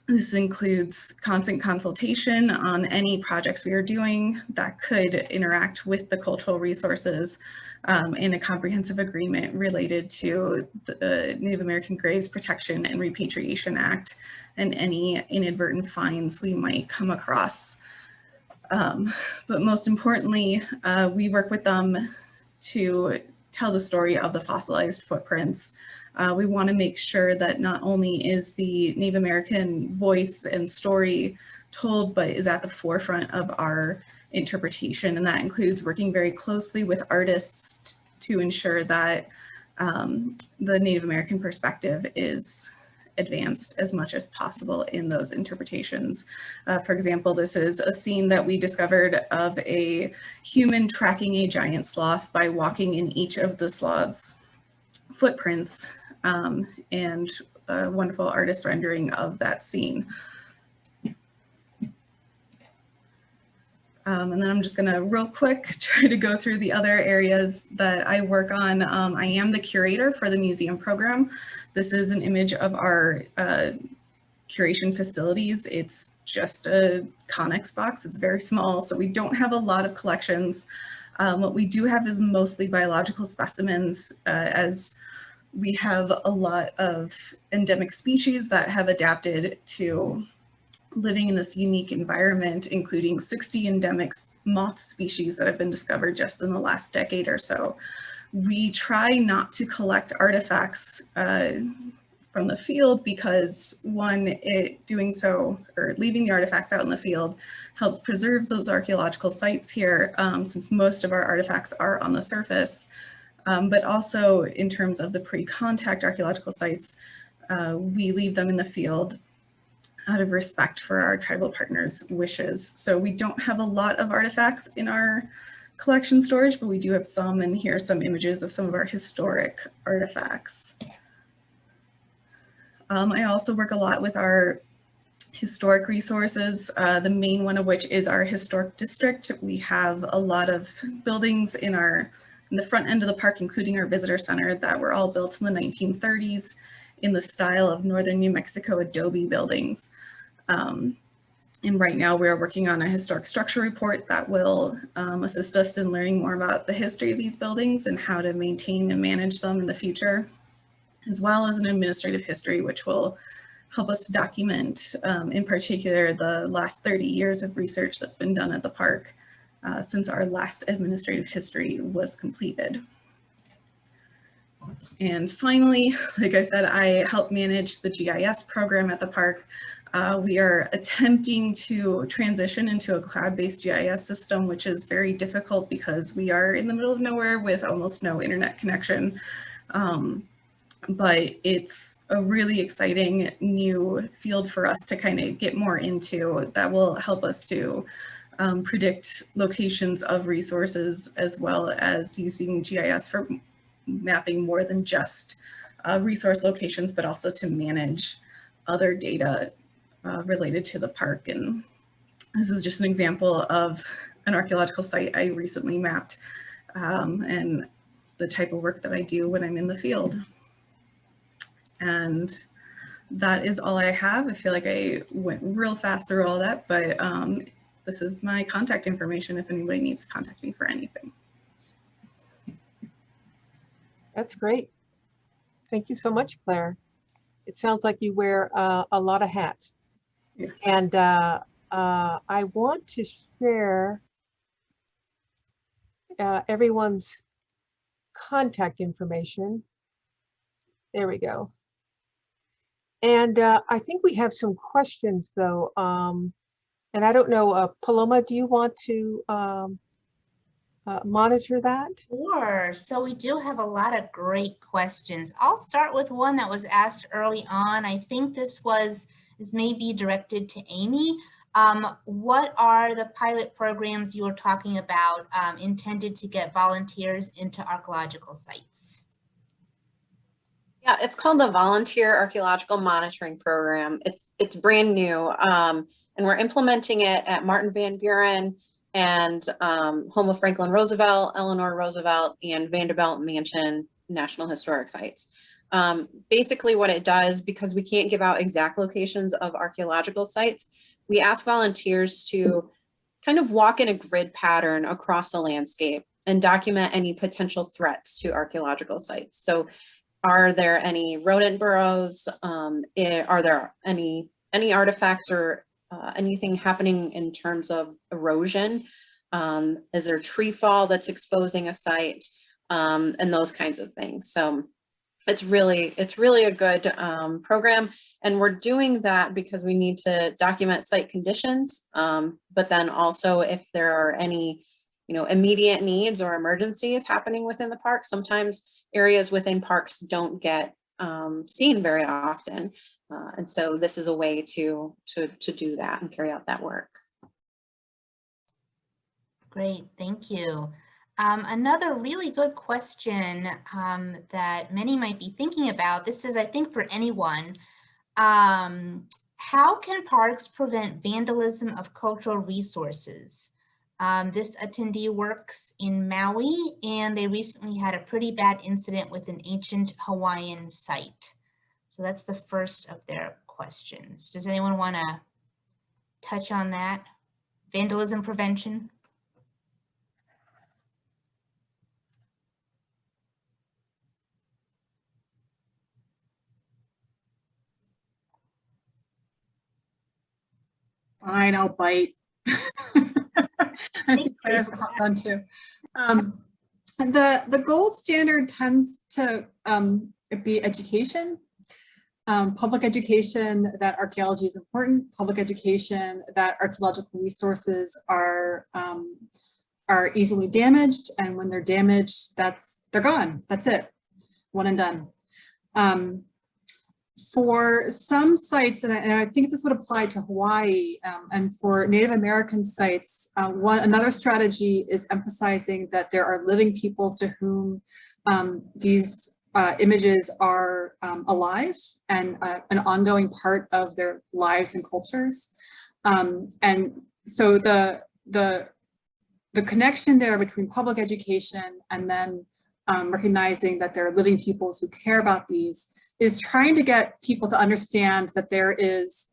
This includes constant consultation on any projects we are doing that could interact with the cultural resources, in a comprehensive agreement related to the Native American Graves Protection and Repatriation Act and any inadvertent fines we might come across. But most importantly, we work with them to tell the story of the fossilized footprints. We want to make sure that not only is the Native American voice and story told, but is at the forefront of our interpretation. And that includes working very closely with artists to ensure that the Native American perspective is advanced as much as possible in those interpretations. For example, this is a scene that we discovered of a human tracking a giant sloth by walking in each of the sloth's footprints, and a wonderful artist rendering of that scene. And then I'm just gonna real quick try to go through the other areas that I work on. I am the curator for the museum program. This is an image of our curation facilities. It's just a Connex box. It's very small, so we don't have a lot of collections. What we do have is mostly biological specimens, as we have a lot of endemic species that have adapted to living in this unique environment, including 60 endemic moth species that have been discovered just in the last decade or so. We try not to collect artifacts from the field because, one, doing so or leaving the artifacts out in the field helps preserve those archaeological sites here, since most of our artifacts are on the surface. But also in terms of the pre-contact archaeological sites, we leave them in the field out of respect for our tribal partners' wishes. So we don't have a lot of artifacts in our collection storage, but we do have some, and here are some images of some of our historic artifacts. I also work a lot with our historic resources, the main one of which is our historic district. We have a lot of buildings in the front end of the park, including our visitor center, that were all built in the 1930s in the style of Northern New Mexico adobe buildings. And right now we're working on a historic structure report that will assist us in learning more about the history of these buildings and how to maintain and manage them in the future, as well as an administrative history, which will help us to document, in particular, the last 30 years of research that's been done at the park since our last administrative history was completed. And finally, like I said, I help manage the GIS program at the park. We are attempting to transition into a cloud-based GIS system, which is very difficult because we are in the middle of nowhere with almost no internet connection. but it's a really exciting new field for us to kind of get more into that will help us to predict locations of resources, as well as using GIS for mapping more than just resource locations, but also to manage other data related to the park. And this is just an example of an archaeological site I recently mapped, and the type of work that I do when I'm in the field. And that is all I have. I feel like I went real fast through all that, but this is my contact information if anybody needs to contact me for anything. That's great. Thank you so much, Claire. It sounds like you wear a lot of hats. Yes. And I want to share everyone's contact information. There we go. And I think we have some questions though. And I don't know, Paloma, do you want to monitor that? Sure. So we do have a lot of great questions. I'll start with one that was asked early on. I think this is maybe directed to Amy. What are the pilot programs you were talking about intended to get volunteers into archaeological sites? Yeah, it's called the Volunteer Archaeological Monitoring Program. It's brand new, and we're implementing it at Martin Van Buren and home of Franklin Roosevelt, Eleanor Roosevelt, and Vanderbilt Mansion National Historic Sites. Basically what it does, because we can't give out exact locations of archaeological sites, we ask volunteers to kind of walk in a grid pattern across the landscape and document any potential threats to archaeological sites. So are there any rodent burrows? Are there any artifacts or anything happening in terms of erosion? Is there tree fall that's exposing a site? And those kinds of things. So it's really a good program, and we're doing that because we need to document site conditions, but then also if there are any immediate needs or emergencies happening within the park. Sometimes areas within parks don't get seen very often, and so this is a way to do that and carry out that work. Great, thank you. Another really good question that many might be thinking about, this is, I think, for anyone. How can parks prevent vandalism of cultural resources? This attendee works in Maui, and they recently had a pretty bad incident with an ancient Hawaiian site. So that's the first of their questions. Does anyone want to touch on that? Vandalism prevention? Fine, I'll bite. I see Claire's hopped on too. The gold standard tends to be education, public education that archaeology is important, public education that archaeological resources are easily damaged, and when they're damaged, they're gone. That's it, one and done. For some sites, and I think this would apply to Hawaii, and for Native American sites, another strategy is emphasizing that there are living peoples to whom these images are alive and an ongoing part of their lives and cultures. And so the connection there between public education and then recognizing that there are living peoples who care about these is trying to get people to understand that there is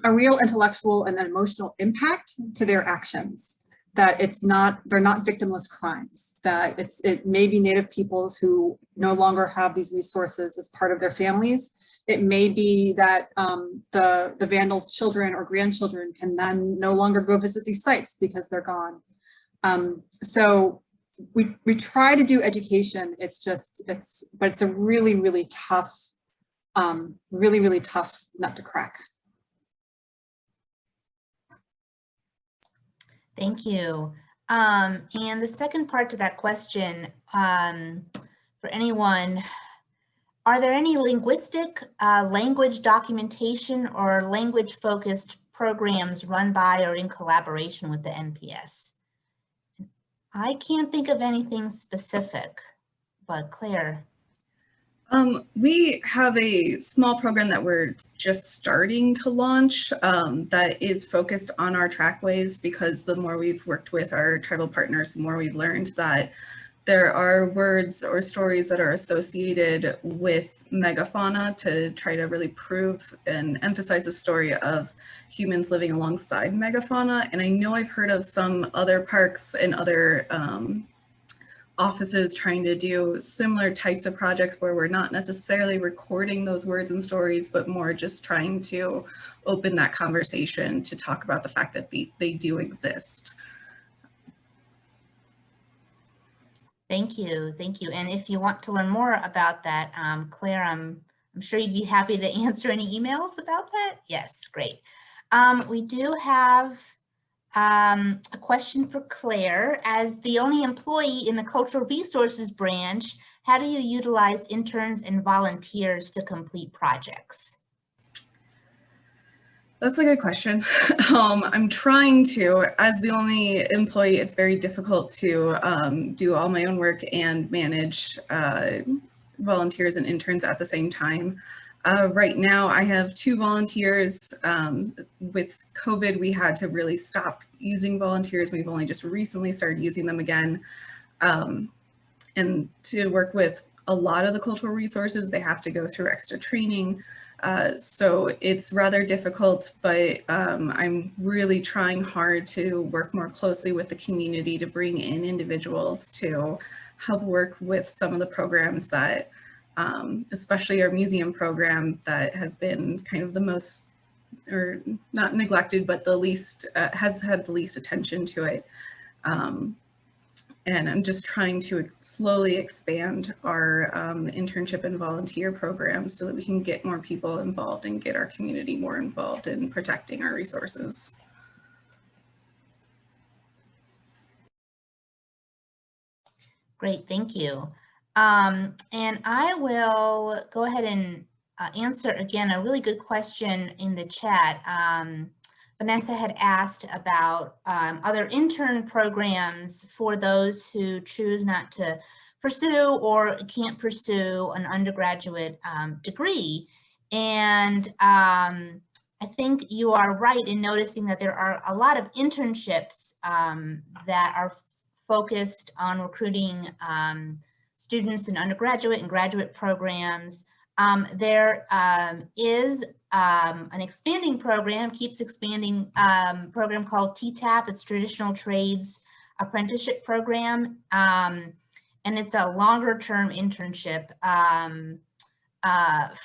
a real intellectual and emotional impact to their actions, that they're not victimless crimes, that it may be Native peoples who no longer have these resources as part of their families. It may be that the vandals' children or grandchildren can then no longer go visit these sites because they're gone. So we try to do education. But it's a really, really tough, really tough nut to crack. Thank you. And the second part to that question, for anyone, Are there any linguistic, language documentation or language-focused programs run by or in collaboration with the NPS? I can't think of anything specific, but Claire. We have a small program that we're just starting to launch that is focused on our trackways, because the more we've worked with our tribal partners, the more we've learned that there are words or stories that are associated with megafauna to try to really prove and emphasize the story of humans living alongside megafauna. And I know I've heard of some other parks and other offices trying to do similar types of projects where we're not necessarily recording those words and stories, but more just trying to open that conversation to talk about the fact that they do exist. Thank you, thank you. And if you want to learn more about that, Claire, I'm sure you'd be happy to answer any emails about that. Yes, great. We do have a question for Claire. As the only employee in the Cultural Resources branch, how do you utilize interns and volunteers to complete projects? That's a good question. I'm trying to. As the only employee, it's very difficult to do all my own work and manage volunteers and interns at the same time. Right now, I have 2 volunteers. With COVID, we had to really stop using volunteers. We've only just recently started using them again. And to work with a lot of the cultural resources, they have to go through extra training. So it's rather difficult, but I'm really trying hard to work more closely with the community to bring in individuals to help work with some of the programs that, especially our museum program, that has been kind of the most, or not neglected, but the least, has had the least attention to it. And I'm just trying to slowly expand our internship and volunteer programs so that we can get more people involved and get our community more involved in protecting our resources. Great, thank you. And I will go ahead and answer again a really good question in the chat. Vanessa had asked about other intern programs for those who choose not to pursue or can't pursue an undergraduate degree. And I think you are right in noticing that there are a lot of internships that are focused on recruiting students in undergraduate and graduate programs. There is an expanding program, keeps expanding program called TTAP. It's Traditional Trades Apprenticeship Program. And it's a longer term internship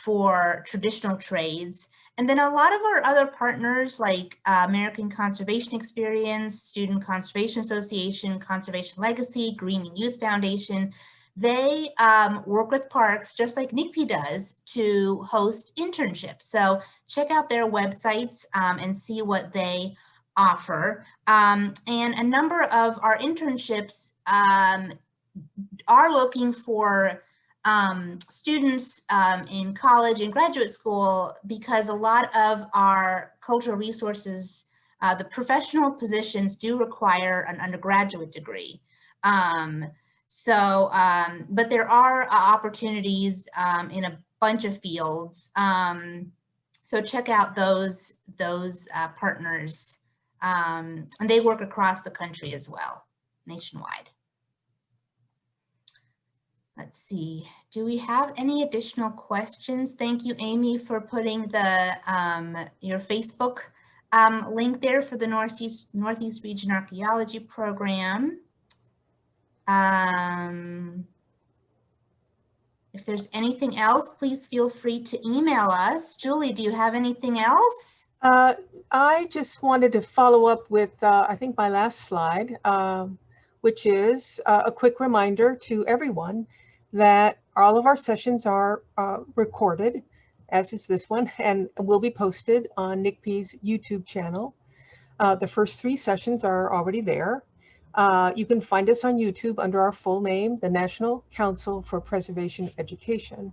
for traditional trades. And then a lot of our other partners like American Conservation Experience, Student Conservation Association, Conservation Legacy, Green and Youth Foundation, they work with parks just like NCPE does to host internships. So check out their websites and see what they offer. And a number of our internships are looking for students in college and graduate school, because a lot of our cultural resources, the professional positions do require an undergraduate degree. But there are opportunities in a bunch of fields. So check out those partners. And they work across the country as well, nationwide. Let's see, do we have any additional questions? Thank you, Amy, for putting the your Facebook link there for the Northeast Region Archaeology Program. If there's anything else, please feel free to email us. Julie, do you have anything else? I just wanted to follow up with, I think, my last slide, which is a quick reminder to everyone that all of our sessions are recorded, as is this one, and will be posted on NCPE's YouTube channel. The first 3 sessions are already there. You can find us on YouTube under our full name, the National Council for Preservation Education.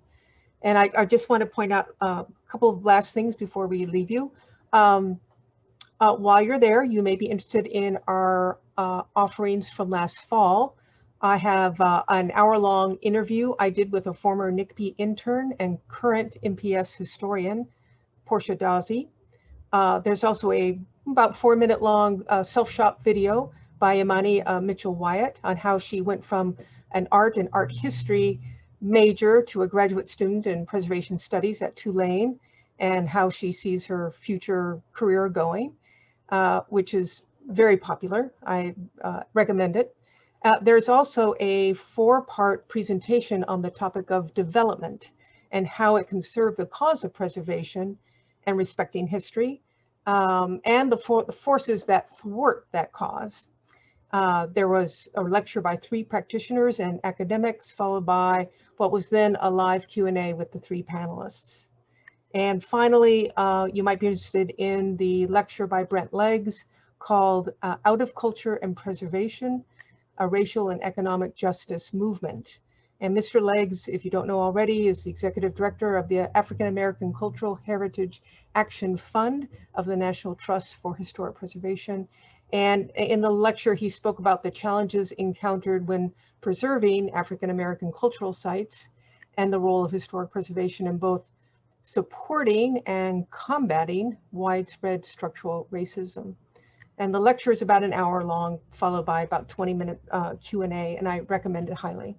And I just want to point out a couple of last things before we leave you. While you're there, you may be interested in our offerings from last fall. I have an hour-long interview I did with a former NCPE intern and current MPS historian, Portia Dawsey. There's also a about 4-minute long self-shop video by Imani Mitchell-Wyatt on how she went from an art and art history major to a graduate student in preservation studies at Tulane, and how she sees her future career going, which is very popular. I recommend it. There's also a 4-part presentation on the topic of development and how it can serve the cause of preservation and respecting history, and the forces that thwart that cause. There was a lecture by 3 practitioners and academics, followed by what was then a live Q&A with the 3 panelists. And finally, you might be interested in the lecture by Brent Leggs called Out of Culture and Preservation, a Racial and Economic Justice Movement. And Mr. Leggs, if you don't know already, is the executive director of the African American Cultural Heritage Action Fund of the National Trust for Historic Preservation. And in the lecture, he spoke about the challenges encountered when preserving African American cultural sites and the role of historic preservation in both supporting and combating widespread structural racism. And the lecture is about an hour long, followed by about 20-minute Q&A, and I recommend it highly.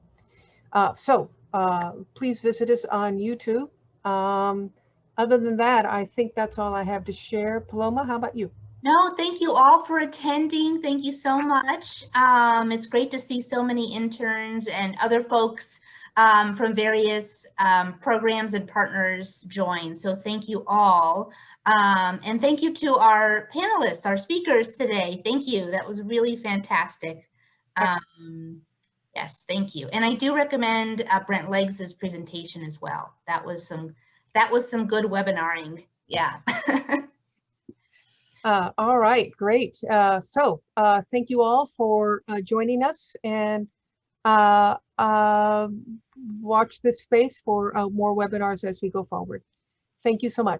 Please visit us on YouTube. Other than that, I think that's all I have to share. Paloma, how about you? No, thank you all for attending. Thank you so much. It's great to see so many interns and other folks from various programs and partners join. So thank you all. And thank you to our panelists, our speakers today. Thank you. That was really fantastic. Yes, thank you. And I do recommend Brent Leggs' presentation as well. That was some good webinaring. Yeah. All right, great. Thank you all for joining us, and watch this space for more webinars as we go forward. Thank you so much.